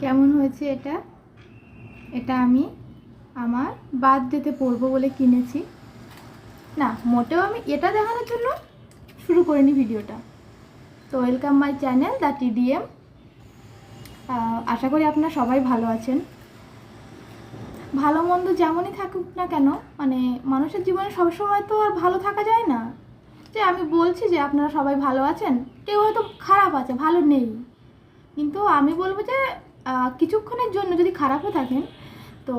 কেমন হয়েছে এটা? এটা আমি আমার বার্থডেতে পরবো বলে কিনেছি। না, মোটেও আমি এটা দেখানোর জন্য শুরু করিনি ভিডিওটা। তো welcome my channel the TDM. আশা করি আপনারা সবাই ভালো আছেন। ভালো মন্দ যেমনই থাকুক না কেন, মানে মানুষের জীবনে সবসময় তো আর ভালো থাকা যায় না। যে আমি বলছি যে আপনারা সবাই ভালো আছেন, কেউ হয়তো খারাপ আছে, ভালো নেই, কিন্তু আমি বলবো যে কিছুক্ষণের জন্য যদি খারাপও থাকেন তো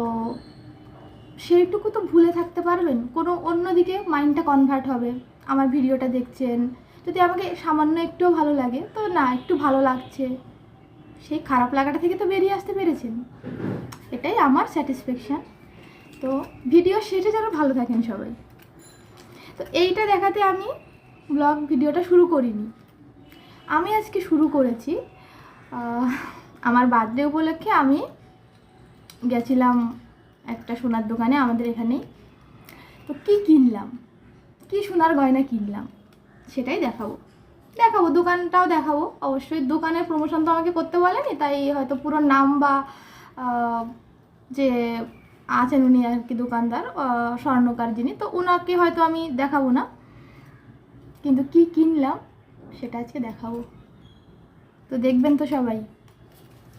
সেইটুকু তো ভুলে থাকতে পারবেন, কোনো অন্যদিকে মাইন্ডটা কনভার্ট হবে। আমার ভিডিওটা দেখছেন, যদি আমাকে সামান্য একটুও ভালো লাগে তো না, একটু ভালো লাগছে, সেই খারাপ লাগাটা থেকে তো বেরিয়ে আসতে পেরেছেন, এটাই আমার স্যাটিসফ্যাকশান। তো ভিডিও শেষে যেন ভালো থাকেন সবাই। তো এইটা দেখাতে আমি ব্লগ ভিডিওটা শুরু করিনি, আমি আজকে শুরু করেছি। আমার বার্থডে উপলক্ষে আমি গেছিলাম একটা সোনার দোকানে আমাদের এখানেই। তো কী কিনলাম, কী সোনার গয়না কিনলাম সেটাই দেখাবো। দোকানটাও দেখাবো। অবশ্যই দোকানের প্রমোশন তো আমাকে করতে বলেনি, তাই হয়তো পুরো নাম বা যে আছেন উনি আর কি দোকানদার, স্বর্ণকার যিনি, তো ওনাকে হয়তো আমি দেখাবো না, কিন্তু কি কিনলাম সেটা আজকে দেখাবো। তো দেখবেন তো সবাই,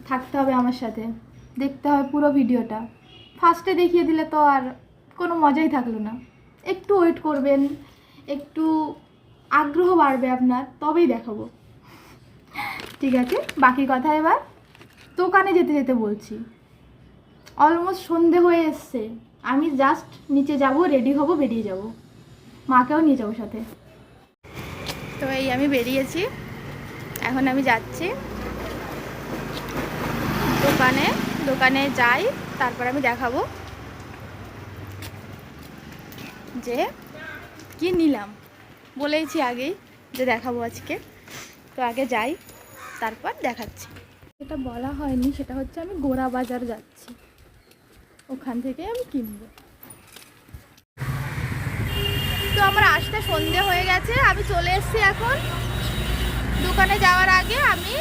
থাকতে হবে আমার সাথে, দেখতে হবে পুরো ভিডিওটা। ফার্স্টে দেখিয়ে দিলে তো আর কোনো মজাই থাকলো না। একটু ওয়েট করবেন, একটু আগ্রহ বাড়বে আপনার, তবেই দেখাবো। ঠিক আছে, বাকি কথা এবার দোকানে যেতে যেতে বলছি। অলমোস্ট সন্ধে হয়ে এসছে, আমি জাস্ট নিচে যাব, রেডি হব, বেরিয়ে যাব, মাকেও নিয়ে যাবো সাথে। তো এই আমি বেরিয়েছি, এখন আমি যাচ্ছি দোকানে যাই, তারপর আমি দেখাবো যে কি নিলাম। বলেইছি আগেই যে দেখাবো আজকে, তো আগে যাই, তারপর দেখাচ্ছি। যেটা বলা হয়নি সেটা হচ্ছে আমি গোড়া বাজার যাচ্ছি, ওখান থেকে আমি কিনবো। তো আমার আসতে সন্ধে হয়ে গেছে, আমি চলে এসেছি এখন। দোকানে যাওয়ার আগে আমি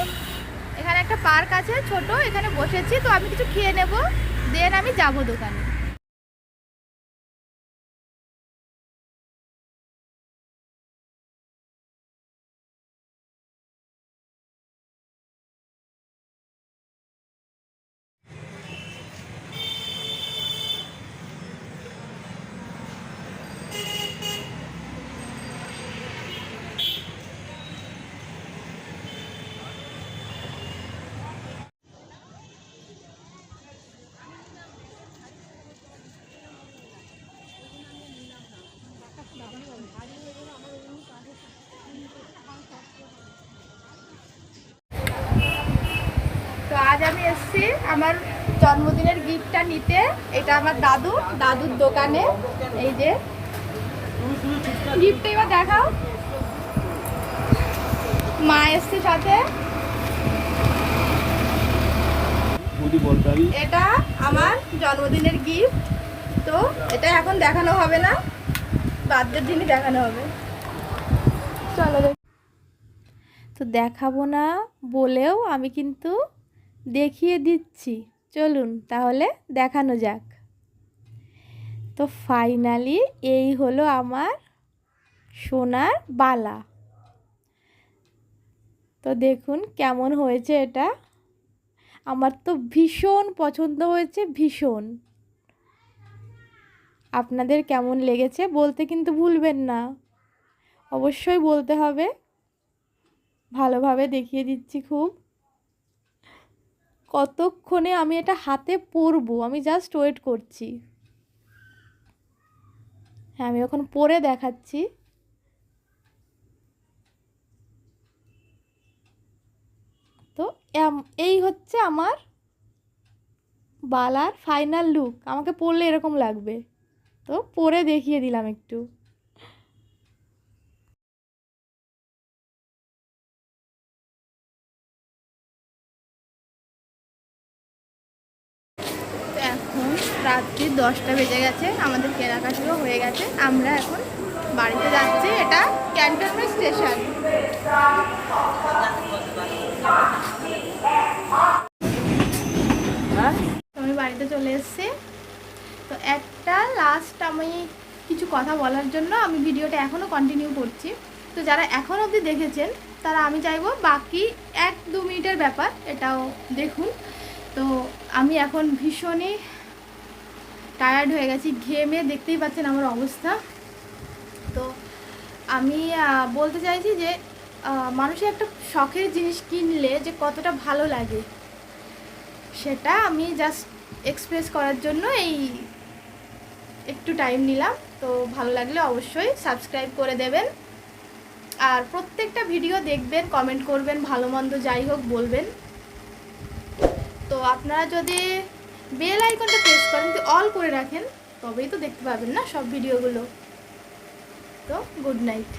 এখানে একটা পার্ক আছে ছোট, এখানে বসেছি, তো আমি কিছু খেয়ে নেব, দেন আমি যাব দোকানে। তো আজ আমি এসেছি আমার জন্মদিনের গিফটটা নিতে। এটা আমার দাদুর দোকানে। এই যে গিফটটা, এবার দেখাও। মা এসছে সাথে। এটা আমার জন্মদিনের গিফট। তো এটা এখন দেখানো হবে না, বার্থডের দিনই দেখানো হবে। চলো, তো দেখাবো না বলেও আমি কিন্তু দেখিয়ে দিচ্ছি। চলুন তাহলে দেখানো যাক। তো ফাইনালি এই হলো আমার সোনার বালা। তো দেখুন কেমন হয়েছে এটা, আমার তো ভীষণ পছন্দ হয়েছে, ভীষণ। আপনাদের কেমন লেগেছে বলতে কিন্তু ভুলবেন না, অবশ্যই বলতে হবে। ভালোভাবে দেখিয়ে দিচ্ছি খুব। কতক্ষণে আমি এটা হাতে পরবো, আমি জাস্ট ওয়েট করছি। হ্যাঁ, আমি এখন পরে দেখাচ্ছি। তো এই হচ্ছে আমার বালার ফাইনাল লুক। আমাকে পরলে এরকম লাগবে, তো পরে দেখিয়ে দিলাম একটু। এখন রাত্রি 10টা বেজে গেছে, আমাদের কেনাকাটাও হয়ে গেছে, আমরা এখন বাড়িতে যাচ্ছি। এটা ক্যান্টনমেন্ট স্টেশন। হতে চলে এসছে। তো একটা লাস্ট আমি কিছু কথা বলার জন্য আমি ভিডিওটা এখনও কন্টিনিউ করছি। তো যারা এখন অবধি দেখেছেন তারা আমি চাইবো বাকি 1-2 মিনিটের ব্যাপার এটাও দেখুন। তো আমি এখন ভীষণই টায়ার্ড হয়ে গেছি, ঘেমে দেখতেই পাচ্ছেন আমার অবস্থা। তো আমি বলতে চাইছি যে মানুষের একটা শখের জিনিস কিনলে যে কতটা ভালো লাগে সেটা আমি জাস্ট এক্সপ্রেস করার জন্য এই একটু টাইম নিলাম। তো ভালো লাগলে অবশ্যই সাবস্ক্রাইব করে দেবেন, আর প্রত্যেকটা ভিডিও দেখবেন, কমেন্ট করবেন, ভালো মন্দ যাই হোক বলবেন। তো আপনারা যদি বেল আইকনটা প্রেস করেন, যদি অল করে রাখেন, তবেই তো দেখতে পাবেন না সব ভিডিওগুলো। তো গুড নাইট।